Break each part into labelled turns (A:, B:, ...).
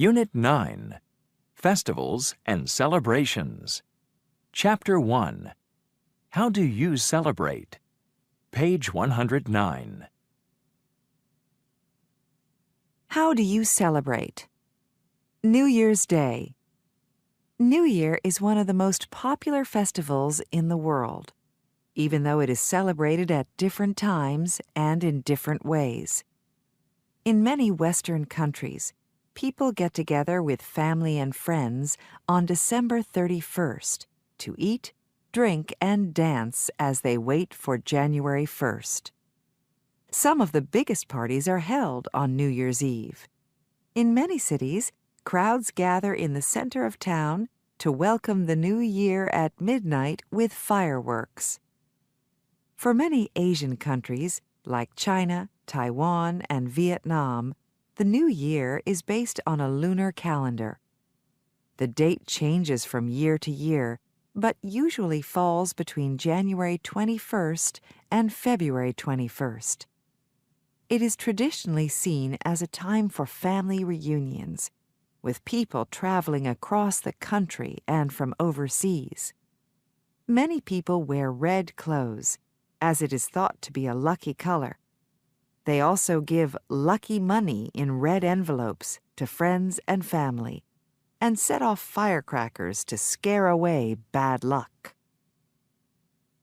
A: Unit 9, Festivals and Celebrations. Chapter 1, How do you celebrate? Page 109.
B: How do you celebrate? New Year's Day. New Year is one of the most popular festivals in the world, even though it is celebrated at different times and in different ways. In many Western countries, people get together with family and friends on December 31st to eat, drink, and dance as they wait for January 1st. Some of the biggest parties are held on New Year's Eve. In many cities, crowds gather in the center of town to welcome the new year at midnight with fireworks. For many Asian countries, like China, Taiwan, and Vietnam, the new year is based on a lunar calendar. The date changes from year to year, but usually falls between January 21st and February 21st. It is traditionally seen as a time for family reunions, with people traveling across the country and from overseas. Many people wear red clothes, as it is thought to be a lucky color. They also give lucky money in red envelopes to friends and family, and set off firecrackers to scare away bad luck.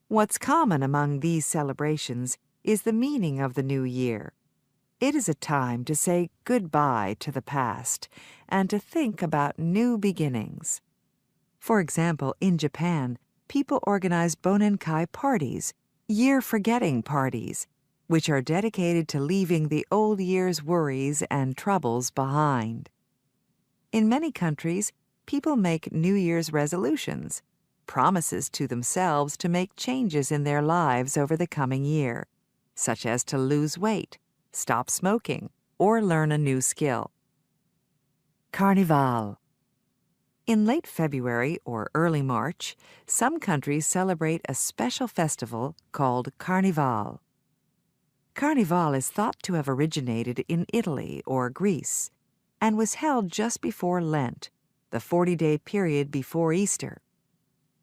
B: What's common among these celebrations is the meaning of the new year. It is a time to say goodbye to the past and to think about new beginnings. For example, in Japan, people organize Bonenkai parties, year-forgetting parties, which are dedicated to leaving the old year's worries and troubles behind. In many countries, people make New Year's resolutions, promises to themselves to make changes in their lives over the coming year, such as to lose weight, stop smoking, or learn a new skill. Carnival. In late February or early March, some countries celebrate a special festival called Carnival. Carnival is thought to have originated in Italy or Greece and was held just before Lent, the 40-day period before Easter.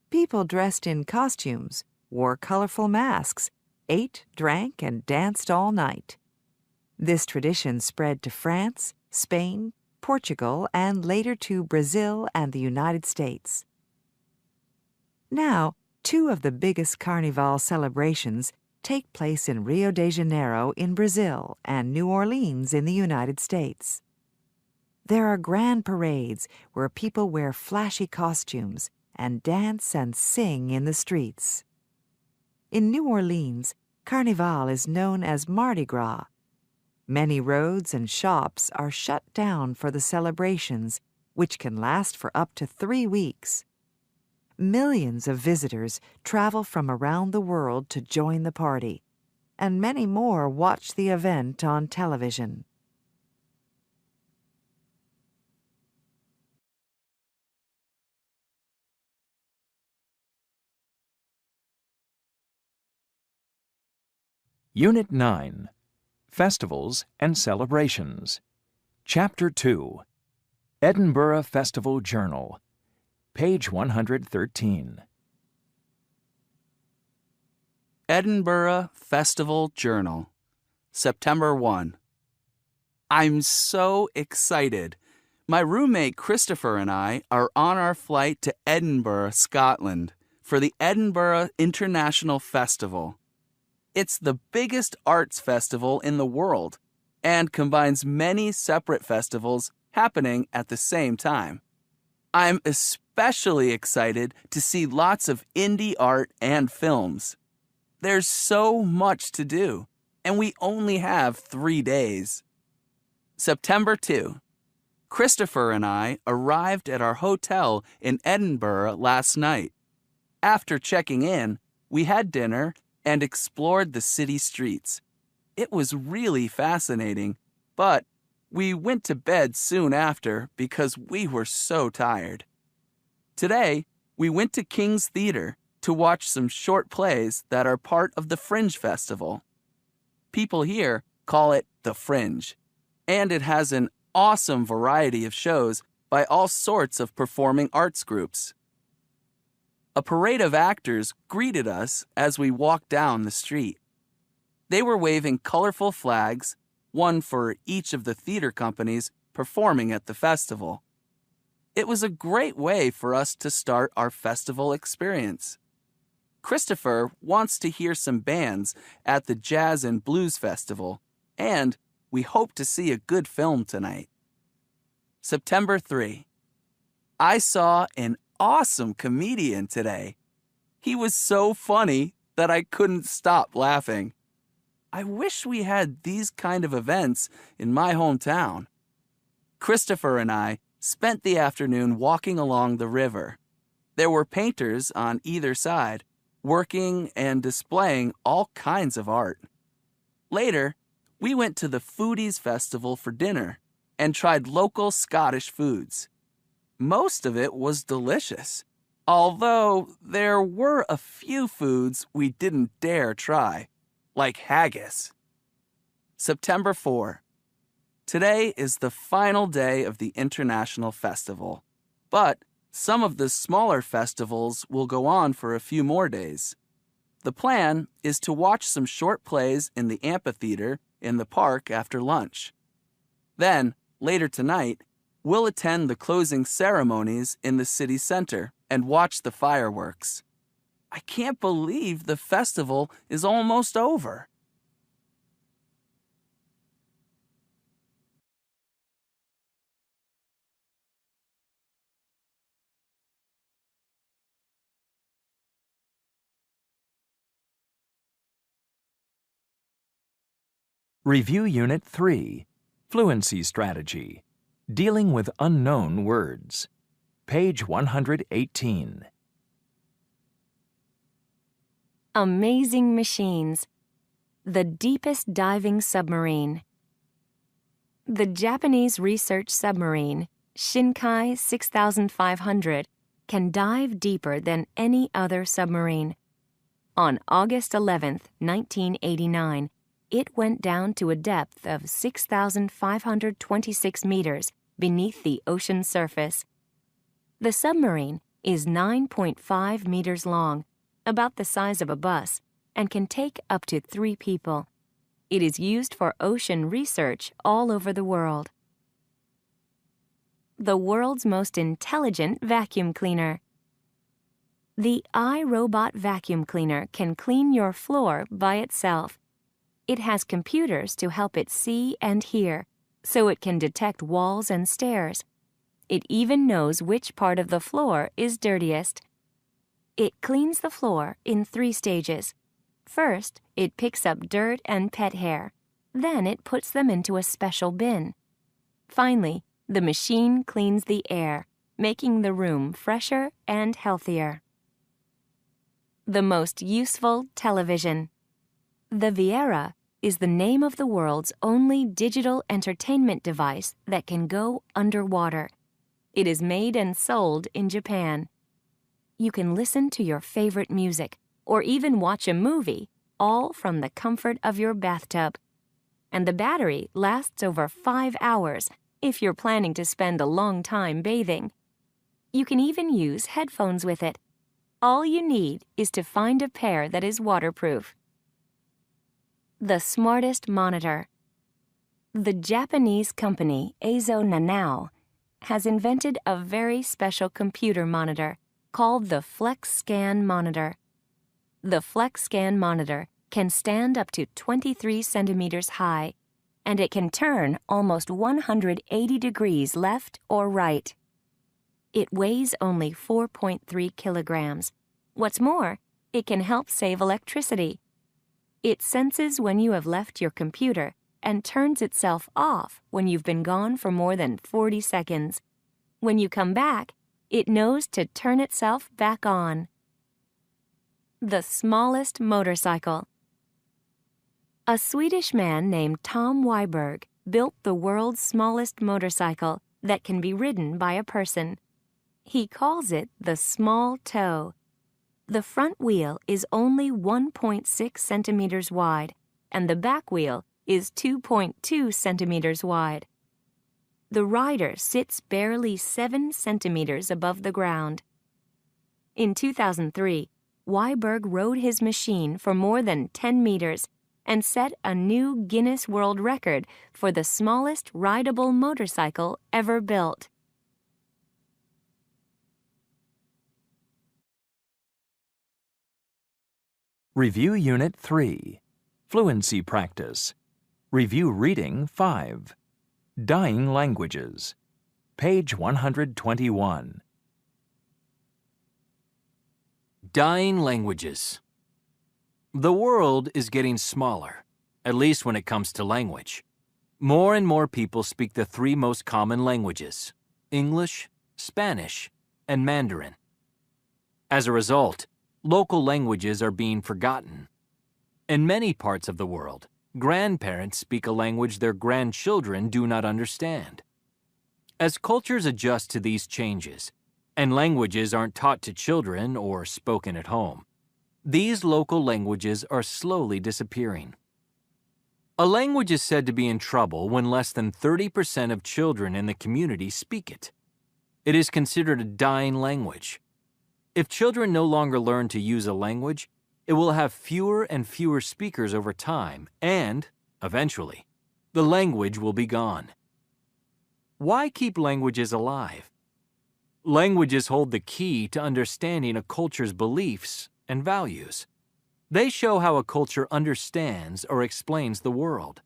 B: People dressed in costumes, wore colorful masks, ate, drank, and danced all night. This tradition spread to France, Spain, Portugal, and later to Brazil and the United States. Now, two of the biggest Carnival celebrations take place in Rio de Janeiro in Brazil and New Orleans in the United States. There are grand parades where people wear flashy costumes and dance and sing in the streets. In New Orleans, Carnival is known as Mardi Gras. Many roads and shops are shut down for the celebrations, which can last for up to 3 weeks. Millions of visitors travel from around the world to join the party, and many more watch the event on television.
A: Unit 9, Festivals and Celebrations. Chapter 2, Edinburgh Festival Journal. Page 113.
C: Edinburgh Festival Journal, September 1. I'm so excited. My roommate Christopher and I are on our flight to Edinburgh, Scotland, for the Edinburgh International Festival. It's the biggest arts festival in the world and combines many separate festivals happening at the same time. I'm especially excited to see lots of indie art and films. There's so much to do, and we only have 3 days. September 2. Christopher and I arrived at our hotel in Edinburgh last night. After checking in, we had dinner and explored the city streets. It was really fascinating, but we went to bed soon after because we were so tired. Today, we went to King's Theatre to watch some short plays that are part of the Fringe Festival. People here call it the Fringe, and it has an awesome variety of shows by all sorts of performing arts groups. A parade of actors greeted us as we walked down the street. They were waving colorful flags, one for each of the theater companies performing at the festival. It was a great way for us to start our festival experience. Christopher wants to hear some bands at the Jazz and Blues Festival, and we hope to see a good film tonight. September 3. I saw an awesome comedian today. He was so funny that I couldn't stop laughing. I wish we had these kind of events in my hometown. Christopher and I spent the afternoon walking along the river. There were painters on either side, working and displaying all kinds of art. Later, we went to the Foodies Festival for dinner and tried local Scottish foods. Most of it was delicious, although there were a few foods we didn't dare try, like haggis. September 4. Today is the final day of the International Festival, but some of the smaller festivals will go on for a few more days. The plan is to watch some short plays in the amphitheater in the park after lunch. Then, later tonight, we'll attend the closing ceremonies in the city center and watch the fireworks. I can't believe the festival is almost over.
A: Review Unit 3, Fluency Strategy, Dealing with Unknown Words. Page 118.
D: Amazing machines. The deepest diving submarine. The Japanese research submarine, Shinkai 6500, can dive deeper than any other submarine. On August 11, 1989, it went down to a depth of 6,526 meters beneath the ocean surface. The submarine is 9.5 meters long, about the size of a bus, and can take up to 3 people. It is used for ocean research all over the world. The world's most intelligent vacuum cleaner. The iRobot vacuum cleaner can clean your floor by itself. It has computers to help it see and hear, so it can detect walls and stairs. It even knows which part of the floor is dirtiest. It cleans the floor in 3 stages. First, it picks up dirt and pet hair. Then it puts them into a special bin. Finally, the machine cleans the air, making the room fresher and healthier. The most useful television. The Viera is the name of the world's only digital entertainment device that can go underwater. It is made and sold in Japan. You can listen to your favorite music or even watch a movie, all from the comfort of your bathtub. And the battery lasts over 5 hours if you're planning to spend a long time bathing. You can even use headphones with it. All you need is to find a pair that is waterproof. The smartest monitor. The Japanese company Eizo Nanao has invented a very special computer monitor called the FlexScan monitor. The FlexScan monitor can stand up to 23 centimeters high, and it can turn almost 180 degrees left or right. It weighs only 4.3 kilograms. What's more, it can help save electricity. It senses when you have left your computer and turns itself off when you've been gone for more than 40 seconds. When you come back, it knows to turn itself back on. The smallest motorcycle. A Swedish man named Tom Wiberg built the world's smallest motorcycle that can be ridden by a person. He calls it the small toe. The front wheel is only 1.6 centimeters wide, and the back wheel is 2.2 centimeters wide. The rider sits barely 7 centimeters above the ground. In 2003, Weiberg rode his machine for more than 10 meters and set a new Guinness World Record for the smallest rideable motorcycle ever built.
A: Review Unit 3. Fluency Practice. Review Reading 5. Dying Languages. Page 121.
E: Dying languages. The world is getting smaller, at least when it comes to language. More and more people speak the 3 most common languages: English, Spanish, and Mandarin. As a result, local languages are being forgotten. In many parts of the world, grandparents speak a language their grandchildren do not understand. As cultures adjust to these changes, and languages aren't taught to children or spoken at home, these local languages are slowly disappearing. A language is said to be in trouble when less than 30% of children in the community speak it. It is considered a dying language. If children no longer learn to use a language, it will have fewer and fewer speakers over time, and, eventually, the language will be gone. Why keep languages alive? Languages hold the key to understanding a culture's beliefs and values. They show how a culture understands or explains the world.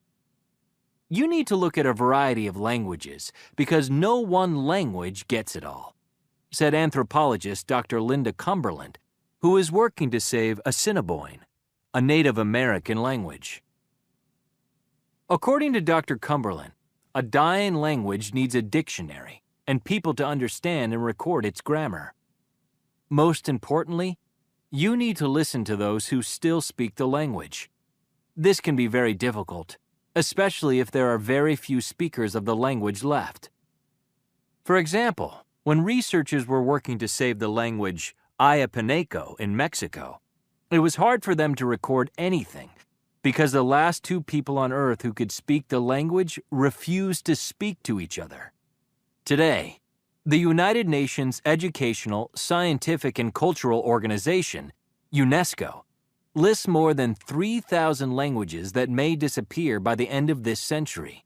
E: You need to look at a variety of languages because no one language gets it all, said anthropologist Dr. Linda Cumberland, who is working to save Assiniboine, a Native American language. According to Dr. Cumberland, a dying language needs a dictionary and people to understand and record its grammar. Most importantly, you need to listen to those who still speak the language. This can be very difficult, especially if there are very few speakers of the language left. For example, when researchers were working to save the language Ayapaneco in Mexico, it was hard for them to record anything because the last 2 people on Earth who could speak the language refused to speak to each other. Today, the United Nations Educational, Scientific, and Cultural Organization, UNESCO, lists more than 3,000 languages that may disappear by the end of this century.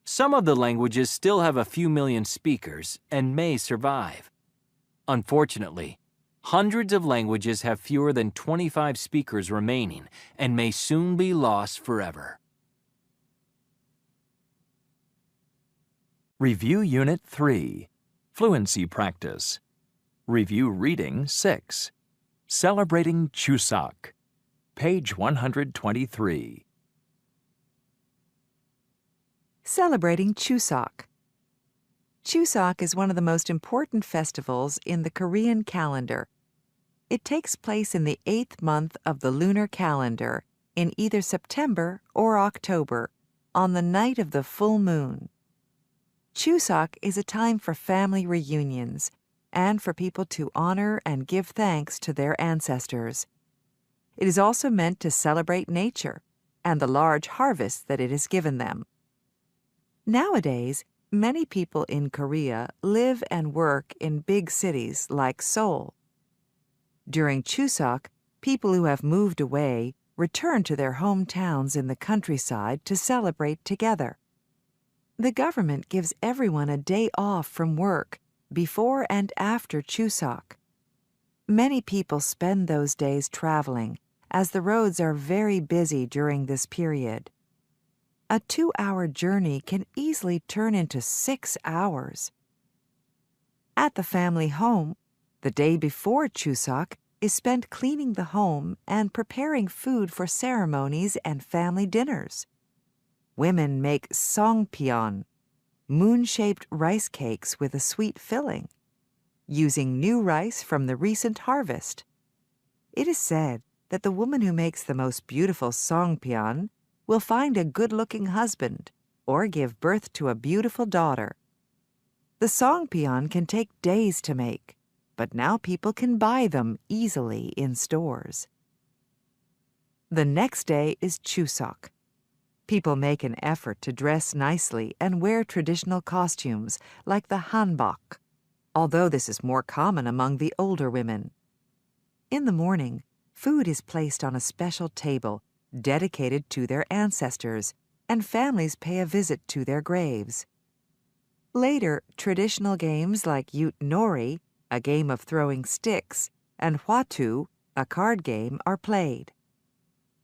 E: Some of the languages still have a few million speakers and may survive. Unfortunately, hundreds of languages have fewer than 25 speakers remaining and may soon be lost forever.
A: Review Unit 3. Fluency Practice. Review Reading 6. Celebrating Chuseok. Page 123.
B: Celebrating Chuseok. Chuseok is one of the most important festivals in the Korean calendar. It takes place in the 8th month of the lunar calendar in either September or October, on the night of the full moon. Chuseok is a time for family reunions and for people to honor and give thanks to their ancestors. It is also meant to celebrate nature and the large harvest that it has given them. Nowadays, many people in Korea live and work in big cities like Seoul. During Chuseok, people who have moved away return to their hometowns in the countryside to celebrate together. The government gives everyone a day off from work before and after Chuseok. Many people spend those days traveling, as the roads are very busy during this period. A 2-hour journey can easily turn into 6 hours. At the family home, the day before Chuseok is spent cleaning the home and preparing food for ceremonies and family dinners. Women make songpyeon, moon-shaped rice cakes with a sweet filling, using new rice from the recent harvest. It is said that the woman who makes the most beautiful songpyeon will find a good-looking husband or give birth to a beautiful daughter. The songpyeon can take days to make, but now people can buy them easily in stores. The next day is Chuseok. People make an effort to dress nicely and wear traditional costumes, like the hanbok, although this is more common among the older women. In the morning, food is placed on a special table dedicated to their ancestors, and families pay a visit to their graves. Later, traditional games like Nori, a game of throwing sticks, and Huatu, a card game, are played.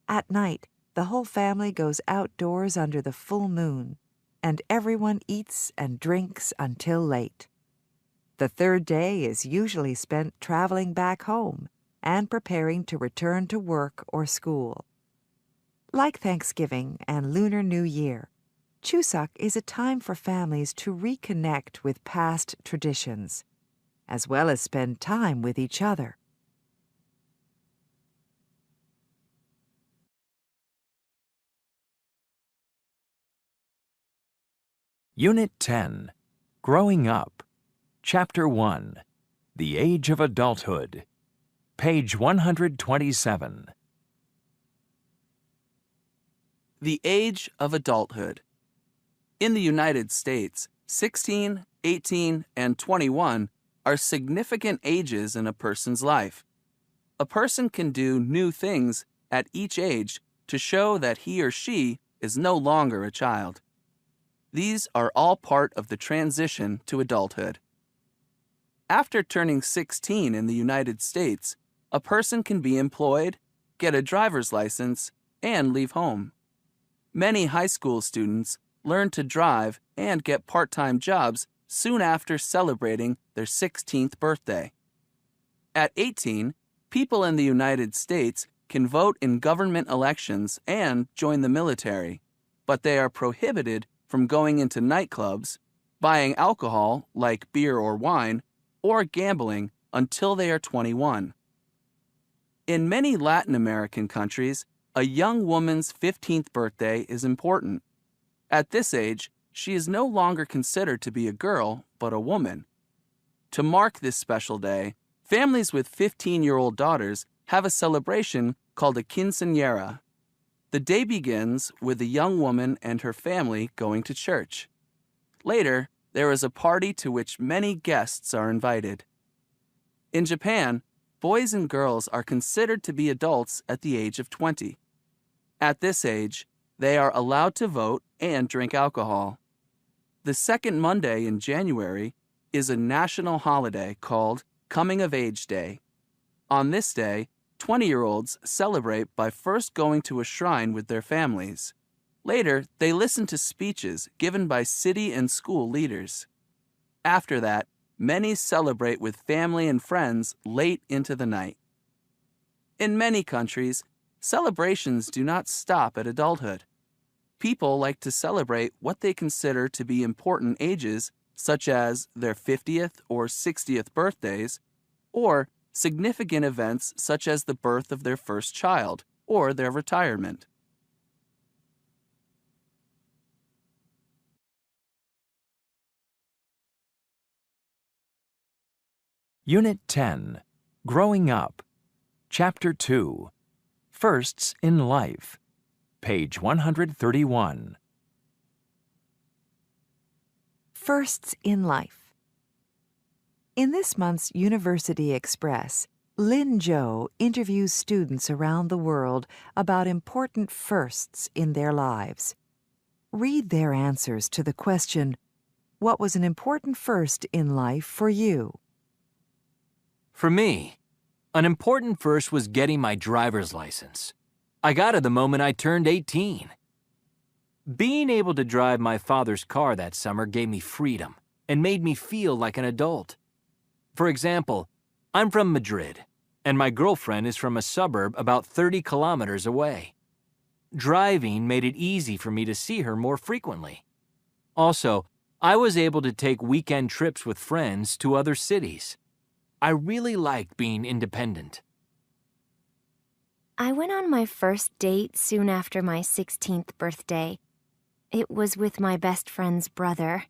B: At night, the whole family goes outdoors under the full moon, and everyone eats and drinks until late. The third day is usually spent traveling back home and preparing to return to work or school. Like Thanksgiving and Lunar New Year, Chuseok is a time for families to reconnect with past traditions, as well as spend time with each other.
A: Unit 10, Growing Up, Chapter 1, The Age of Adulthood, page 127.
C: The age of adulthood. In the United States, 16, 18, and 21 are significant ages in a person's life. A person can do new things at each age to show that he or she is no longer a child. These are all part of the transition to adulthood. After turning 16 in the United States, a person can be employed, get a driver's license, and leave home. Many high school students learn to drive and get part-time jobs soon after celebrating their 16th birthday. At 18, people in the United States can vote in government elections and join the military, but they are prohibited from going into nightclubs, buying alcohol like beer or wine, or gambling until they are 21. In many Latin American countries, a young woman's 15th birthday is important. At this age, she is no longer considered to be a girl, but a woman. To mark this special day, families with 15-year-old daughters have a celebration called a quinceañera. The day begins with a young woman and her family going to church. Later, there is a party to which many guests are invited. In Japan, boys and girls are considered to be adults at the age of 20. At this age, they are allowed to vote and drink alcohol. The second Monday in January is a national holiday called Coming of Age Day. On this day, 20-year-olds celebrate by first going to a shrine with their families. Later, they listen to speeches given by city and school leaders. After that, many celebrate with family and friends late into the night. In many countries, celebrations do not stop at adulthood. People like to celebrate what they consider to be important ages, such as their 50th or 60th birthdays, or significant events such as the birth of their first child or their retirement.
A: Unit 10, Growing Up, Chapter 2, Firsts in Life, page 131.
B: Firsts in Life. In this month's University Express, Lin Zhou interviews students around the world about important firsts in their lives. Read their answers to the question, "What was an important first in life for you?"
E: For me, an important first was getting my driver's license. I got it the moment I turned 18. Being able to drive my father's car that summer gave me freedom and made me feel like an adult. For example, I'm from Madrid, and my girlfriend is from a suburb about 30 kilometers away. Driving made it easy for me to see her more frequently. Also, I was able to take weekend trips with friends to other cities. I really liked being independent.
D: I went on my first date soon after my 16th birthday. It was with my best friend's brother.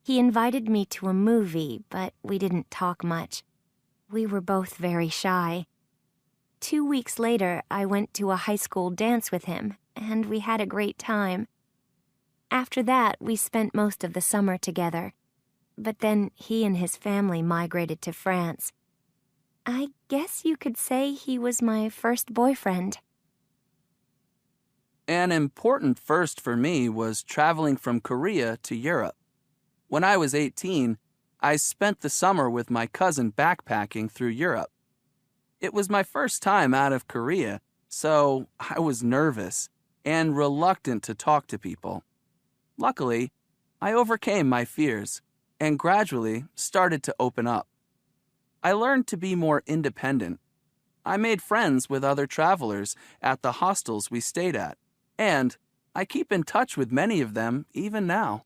D: He invited me to a movie, but we didn't talk much. We were both very shy. 2 weeks later, I went to a high school dance with him, and we had a great time. After that, we spent most of the summer together. But then he and his family migrated to France. I guess you could say he was my first boyfriend.
C: An important first for me was traveling from Korea to Europe. When I was 18, I spent the summer with my cousin backpacking through Europe. It was my first time out of Korea, so I was nervous and reluctant to talk to people. Luckily, I overcame my fears and gradually started to open up. I learned to be more independent. I made friends with other travelers at the hostels we stayed at, and I keep in touch with many of them even now.